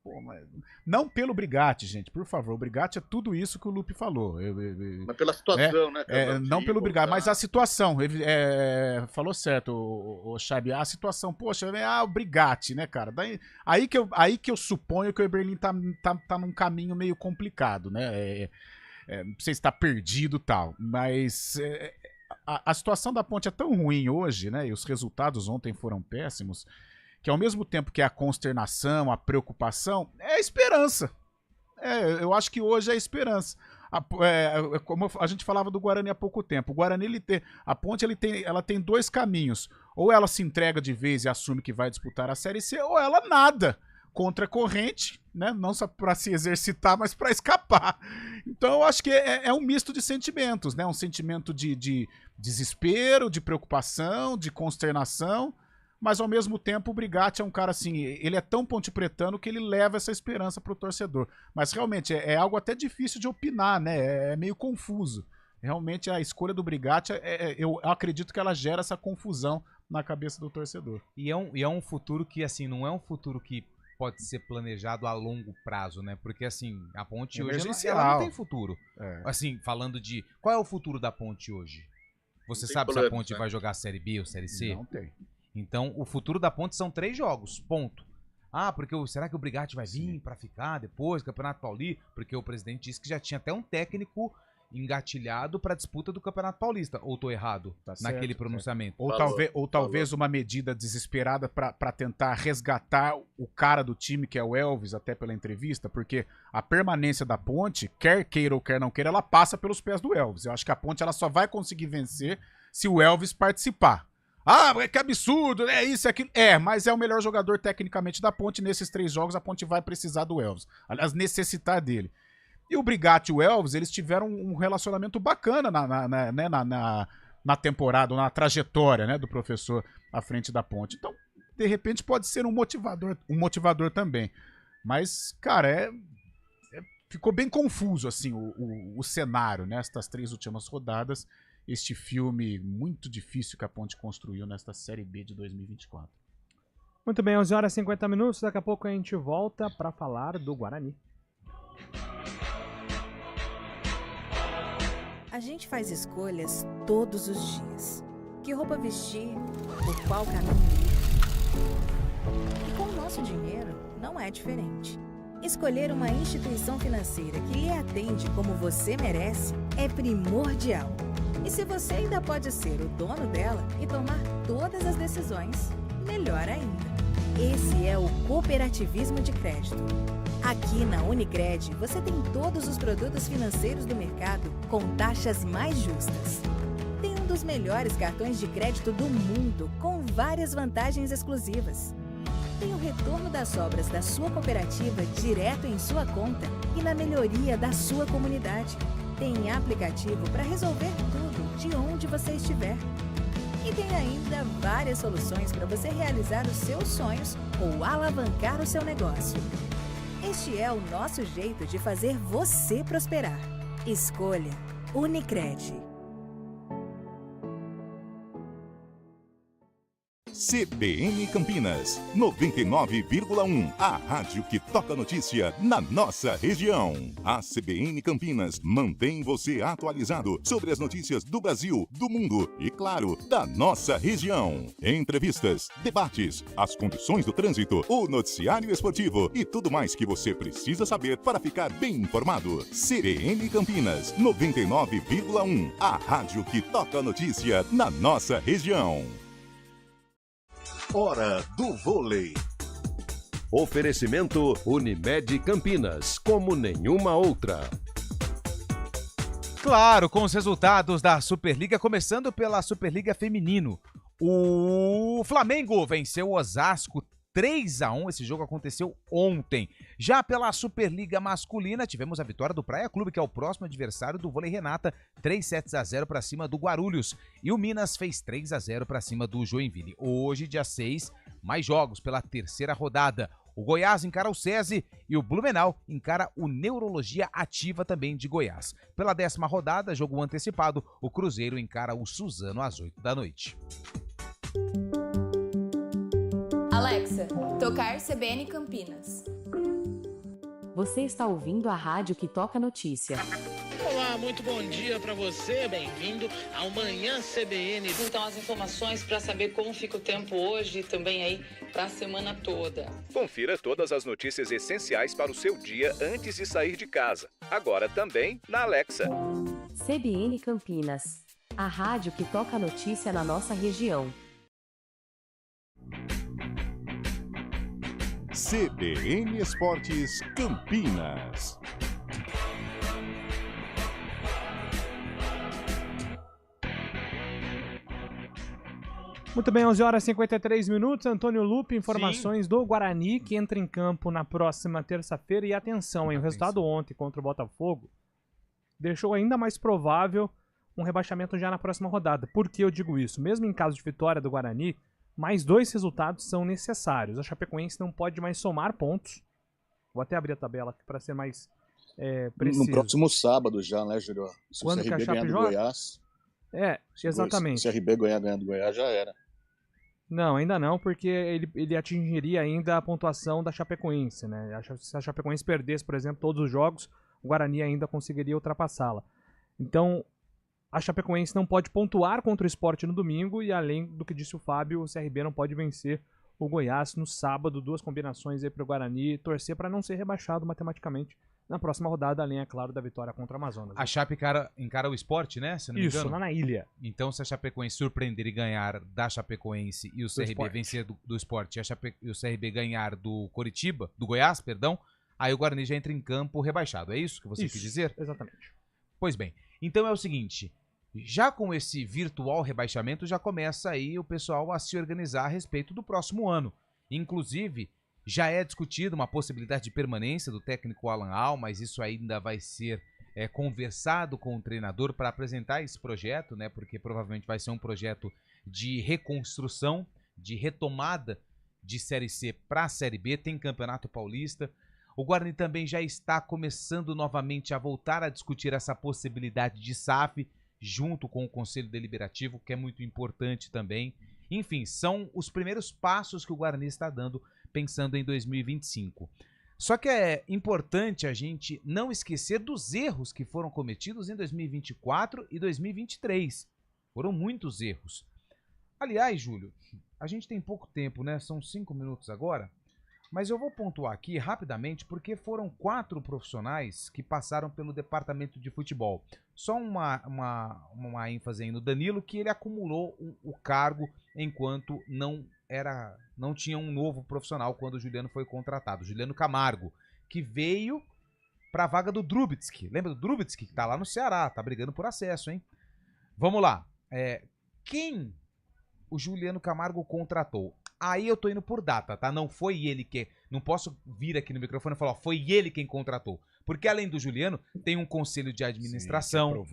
Pô, mas não pelo Brigatti, gente, por favor. O Brigatti é tudo isso que o Lupe falou. Mas pela situação, né? Não pelo Brigatti, mas a situação. Falou certo, o Scheib. A situação, poxa, o Brigatti, né, cara? Aí que eu suponho que o Eberlin tá num caminho meio complicado, né? Não sei se tá perdido e tal, mas a situação da Ponte é tão ruim hoje, né? E os resultados ontem foram péssimos, que ao mesmo tempo que é a consternação, a preocupação, é a esperança. Eu acho que hoje é a esperança. Como a gente falava do Guarani há pouco tempo, o Guarani, a Ponte ela tem 2 caminhos. Ou ela se entrega de vez e assume que vai disputar a Série C, ou ela nada contra a corrente, né? Não só para se exercitar, mas para escapar. Então eu acho que é um misto de sentimentos, né? Um sentimento de desespero, de preocupação, de consternação, mas ao mesmo tempo o Brigatti é um cara assim, ele é tão pontepretano que ele leva essa esperança pro torcedor. Mas realmente é algo até difícil de opinar, né? É meio confuso. Realmente a escolha do Brigatti, eu acredito que ela gera essa confusão na cabeça do torcedor. E é um futuro que, assim, não é um futuro que pode ser planejado a longo prazo, né? Porque, assim, a Ponte hoje ela não tem futuro. Assim, falando de... Qual é o futuro da Ponte hoje? Você sabe se a Ponte vai jogar Série B ou Série C? Não tem. Então, o futuro da Ponte são 3 jogos, ponto. Porque será que o Brigatti vai vir para ficar depois, Campeonato Paulista? Porque o presidente disse que já tinha até um técnico engatilhado para a disputa do Campeonato Paulista. Ou tô errado naquele pronunciamento? Ou talvez uma medida desesperada para tentar resgatar o cara do time, que é o Elvis, até pela entrevista, porque a permanência da Ponte, quer queira ou quer não queira, ela passa pelos pés do Elvis. Eu acho que a Ponte ela só vai conseguir vencer se o Elvis participar. Que absurdo, isso, aquilo. Mas é o melhor jogador tecnicamente da Ponte. Nesses 3 jogos a Ponte vai precisar do Elvis. Aliás, necessitar dele. E o Brigatti e o Elvis, eles tiveram um relacionamento bacana na temporada, na trajetória, né, do professor à frente da Ponte. Então, de repente, pode ser um motivador também. Mas, cara, ficou bem confuso assim, o cenário nestas 3 últimas rodadas. este filme muito difícil que a Ponte construiu nesta Série B de 2024. Muito bem, 11 horas e 50 minutos. Daqui a pouco a gente volta para falar do Guarani. A gente faz escolhas todos os dias. Que roupa vestir, por qual caminho ir. E com o nosso dinheiro, não é diferente. Escolher uma instituição financeira que lhe atende como você merece é primordial. E se você ainda pode ser o dono dela e tomar todas as decisões, melhor ainda. Esse é o cooperativismo de crédito. Aqui na Unicred, você tem todos os produtos financeiros do mercado com taxas mais justas. Tem um dos melhores cartões de crédito do mundo, com várias vantagens exclusivas. Tem o retorno das obras da sua cooperativa direto em sua conta e na melhoria da sua comunidade. Tem aplicativo para resolver tudo de onde você estiver. E tem ainda várias soluções para você realizar os seus sonhos ou alavancar o seu negócio. Este é o nosso jeito de fazer você prosperar. Escolha Unicred. CBN Campinas, 99,1. A rádio que toca notícia na nossa região. A CBN Campinas mantém você atualizado sobre as notícias do Brasil, do mundo e, claro, da nossa região. Entrevistas, debates, as condições do trânsito, o noticiário esportivo e tudo mais que você precisa saber para ficar bem informado. CBN Campinas, 99,1. A rádio que toca notícia na nossa região. Hora do vôlei. Oferecimento Unimed Campinas, como nenhuma outra. Claro, com os resultados da Superliga, começando pela Superliga Feminino. O Flamengo venceu o Osasco 3-1, esse jogo aconteceu ontem. Já pela Superliga Masculina, tivemos a vitória do Praia Clube, que é o próximo adversário do Vôlei Renata, 3-0 para cima do Guarulhos. E o Minas fez 3-0 para cima do Joinville. Hoje, dia 6, mais jogos pela terceira rodada. O Goiás encara o SESI e o Blumenau encara o Neurologia Ativa também de Goiás. Pela 10ª rodada, jogo antecipado, o Cruzeiro encara o Suzano às 8 da noite. Alexa, tocar CBN Campinas. Você está ouvindo a rádio que toca notícia. Olá, muito bom dia para você, bem-vindo ao Manhã CBN. Então, as informações para saber como fica o tempo hoje e também aí para a semana toda. Confira todas as notícias essenciais para o seu dia antes de sair de casa. Agora também na Alexa. CBN Campinas, a rádio que toca notícia na nossa região. CBN Esportes Campinas. Muito bem, 11 horas e 53 minutos. Antônio Lupe, informações do Guarani, que entra em campo na próxima terça-feira. E atenção, hein, o resultado ontem contra o Botafogo deixou ainda mais provável um rebaixamento já na próxima rodada. Por que eu digo isso? Mesmo em caso de vitória do Guarani, mais 2 resultados são necessários. A Chapecoense não pode mais somar pontos. Vou até abrir a tabela aqui para ser mais preciso. No próximo sábado já, né, Júlio? Se Quando o CRB ganhar do Goiás... exatamente. Se o CRB ganhar do Goiás, já era. Não, ainda não, porque ele atingiria ainda a pontuação da Chapecoense, né? Se a Chapecoense perdesse, por exemplo, todos os jogos, o Guarani ainda conseguiria ultrapassá-la. Então, a Chapecoense não pode pontuar contra o Sport no domingo e, além do que disse o Fábio, o CRB não pode vencer o Goiás no sábado. 2 combinações aí para o Guarani torcer para não ser rebaixado matematicamente na próxima rodada, além, é claro, da vitória contra o Amazonas. A Chape encara o Sport, né? Se não me engano. Isso, lá na ilha. Então, se a Chapecoense surpreender e ganhar da Chapecoense e o CRB Sport vencer do Sport e o CRB ganhar do Coritiba, do Goiás, perdão, aí o Guarani já entra em campo rebaixado. É isso que você quis dizer? Exatamente. Pois bem, então é o seguinte, já com esse virtual rebaixamento, já começa aí o pessoal a se organizar a respeito do próximo ano. Inclusive, já é discutido uma possibilidade de permanência do técnico Alan Al, mas isso ainda vai ser conversado com o treinador para apresentar esse projeto, né? Porque provavelmente vai ser um projeto de reconstrução, de retomada de Série C para a Série B, tem Campeonato Paulista. O Guarani também já está começando novamente a voltar a discutir essa possibilidade de SAF, junto com o Conselho Deliberativo, que é muito importante também. Enfim, são os primeiros passos que o Guarani está dando pensando em 2025. Só que é importante a gente não esquecer dos erros que foram cometidos em 2024 e 2023. Foram muitos erros. Aliás, Júlio, a gente tem pouco tempo, né? São 5 minutos agora. Mas eu vou pontuar aqui rapidamente porque foram 4 profissionais que passaram pelo departamento de futebol. Só uma ênfase aí no Danilo, que ele acumulou o cargo enquanto não tinha um novo profissional quando o Juliano foi contratado. Juliano Camargo, que veio para a vaga do Drubitsky. Lembra do Drubitsky, que tá lá no Ceará, tá brigando por acesso, hein? Vamos lá. Quem o Juliano Camargo contratou? Aí eu tô indo por data, tá? Não foi ele que... Não posso vir aqui no microfone e falar, ó, foi ele quem contratou. Porque além do Juliano, tem um conselho de administração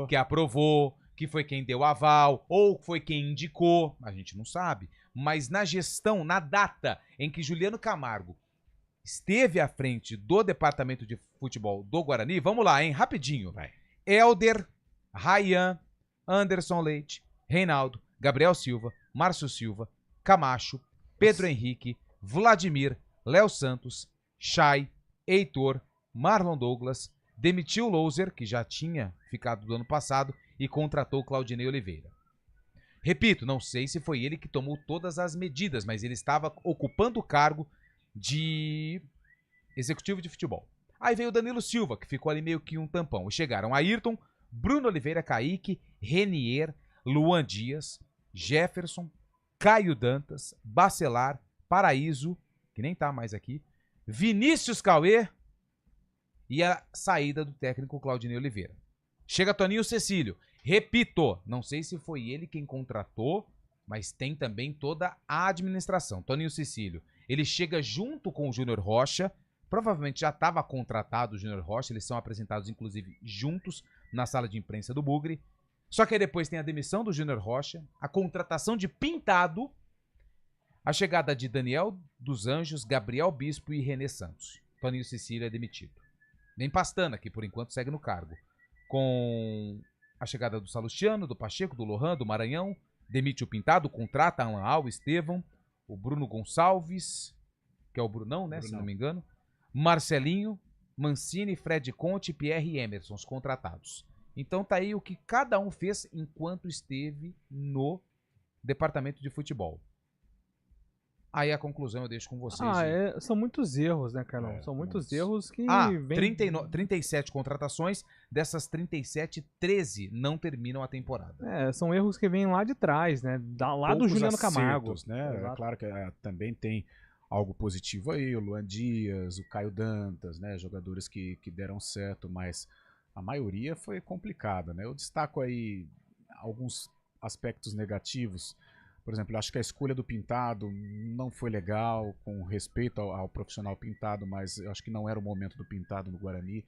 que aprovou, que foi quem deu aval, ou foi quem indicou, a gente não sabe. Mas na gestão, na data em que Juliano Camargo esteve à frente do departamento de futebol do Guarani, vamos lá, hein? Rapidinho. Vai. Helder, Ryan, Anderson Leite, Reinaldo, Gabriel Silva, Márcio Silva, Camacho, Pedro Henrique, Vladimir, Léo Santos, Chay, Heitor, Marlon Douglas, demitiu o Louser, que já tinha ficado do ano passado, e contratou Claudinei Oliveira. Repito, não sei se foi ele que tomou todas as medidas, mas ele estava ocupando o cargo de executivo de futebol. Aí veio o Danilo Silva, que ficou ali meio que um tampão. E chegaram Ayrton, Bruno Oliveira, Kaique, Renier, Luan Dias, Jefferson, Caio Dantas, Bacelar, Paraíso, que nem tá mais aqui, Vinícius Cauê e a saída do técnico Claudinei Oliveira. Chega Toninho Cecílio. Repito, não sei se foi ele quem contratou, mas tem também toda a administração. Toninho Cecílio, ele chega junto com o Júnior Rocha, provavelmente já estava contratado o Júnior Rocha, eles são apresentados inclusive juntos na sala de imprensa do Bugre. Só que aí depois tem a demissão do Júnior Rocha, a contratação de Pintado, a chegada de Daniel dos Anjos, Gabriel Bispo e René Santos. Toninho Cecílio é demitido. Nem Pastana, que por enquanto segue no cargo. Com a chegada do Salustiano, do Pacheco, do Lohan, do Maranhão, demite o Pintado, contrata Alan Al, Estevão, o Bruno Gonçalves, que é o Brunão, né, se não me engano, Marcelinho, Mancini, Fred Conte, Pierre e Emerson, os contratados. Então tá aí o que cada um fez enquanto esteve no departamento de futebol. Aí a conclusão eu deixo com vocês. São muitos erros, né, Carlão? São muitos erros que... 37 contratações, dessas 37, 13 não terminam a temporada. São erros que vêm lá de trás, né? Lá do Juliano Camargo. Né? É claro que também tem algo positivo aí, o Luan Dias, o Caio Dantas, né? Jogadores que deram certo, mas a maioria foi complicada, né? Eu destaco aí alguns aspectos negativos. Por exemplo, eu acho que a escolha do Pintado não foi legal, com respeito ao profissional Pintado, mas eu acho que não era o momento do Pintado no Guarani.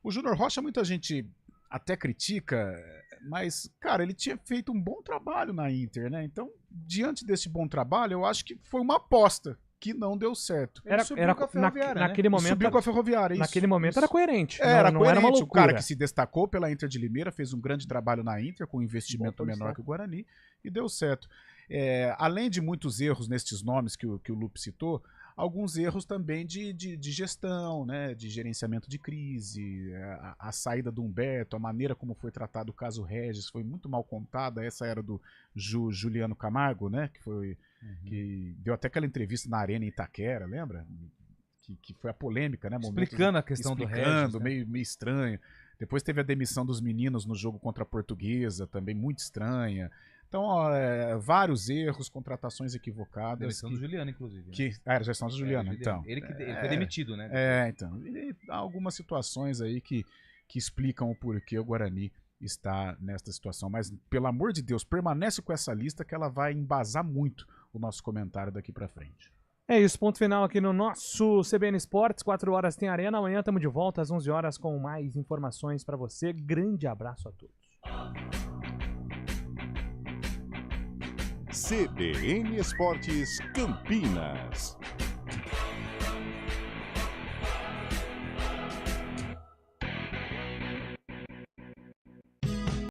O Júnior Rocha, muita gente até critica, mas, cara, ele tinha feito um bom trabalho na Inter, né? Então, diante desse bom trabalho, eu acho que foi uma aposta que não deu certo. Ele subiu com a Ferroviária, naquele momento, subiu com a Ferroviária, isso. Naquele momento era coerente. Era não coerente. Era uma loucura. O cara que se destacou pela Inter de Limeira, fez um grande trabalho na Inter, com um investimento menor que o Guarani, e deu certo. Além de muitos erros nestes nomes que o Lupe citou, alguns erros também de gestão, né, de gerenciamento de crise, a saída do Humberto, a maneira como foi tratado o caso Regis foi muito mal contada. Essa era do Juliano Camargo, né, que deu até aquela entrevista na Arena em Itaquera, lembra? Que foi a polêmica, né? Explicando a questão do Regis, né? meio estranho. Depois teve a demissão dos meninos no jogo contra a Portuguesa, também muito estranha. Então, vários erros, contratações equivocadas. Demissão do Juliano, inclusive. Era a gestão do Juliano, então. Ele foi demitido, né? Então. E há algumas situações aí que explicam o porquê o Guarani está nesta situação. Mas, pelo amor de Deus, permanece com essa lista que ela vai embasar muito o nosso comentário daqui pra frente. É isso, ponto final aqui no nosso CBN Esportes. 4 horas tem Arena. Amanhã estamos de volta às 11 horas com mais informações para você. Grande abraço a todos. CBN Esportes Campinas.